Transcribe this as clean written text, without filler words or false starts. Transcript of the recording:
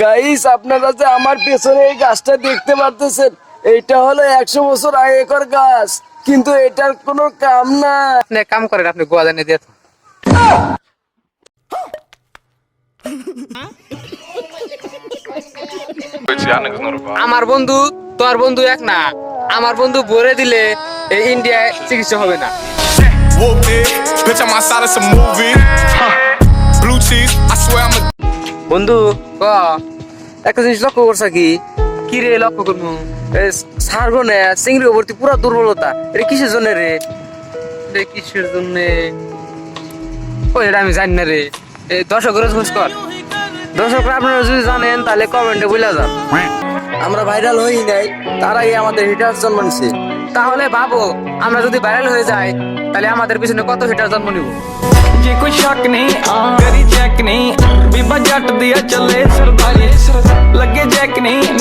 Guys, আপনারা যে আমার পেছনে এই গাছটা দেখতে পারতেছেন, এইটা হলো 100 বছর আগেকার গাছ, কিন্তু এটার কোনো কাম না। আপনি এক কাম করেন, আপনি গোয়া জানিয়ে দিয়ে আমার বন্ধু তোর বন্ধু এক না। আমার বন্ধু বলে দিলে এই ইন্ডিয়ায় চিকিৎসা হবে না। Whooped it, bitch, I'm outside of some movie. Blue cheese, I swear I'm a. বন্ধু ক একটা জিনিস লক্ষ্য করছা কি রে? লক্ষ্য করবো সারগো না চিংড়ি ভর্তি পুরা দুর্বলতা। এটা কিসের জন্য রে? এটা কিসের জন্য? ও এটা আমি জানি না রে। এই দর্শকের খোঁজ কর। দর্শকরা আপনারা যদি জানেন তাহলে কমেন্টে বলে যান। আমরা ভাইরাল হই নাই, তারাই আমাদের হিটার জন্মানছে। তাহলে ভাবো, আমরা যদি ভাইরাল হয়ে যাই তাহলে আমাদের পিছনে কত হিটার জন্ম নিব। ਜੇ ਕੋਈ ਸ਼ੱਕ ਨਹੀਂ ਕਰੀ ਚੈੱਕ ਨਹੀਂ ਬੀਬਾ ਜੱਟ ਦੀ ਚੱਲੇ ਸਰਦਾਰੀ ਲੱਗੇ ਜੈਕ ਨਹੀਂ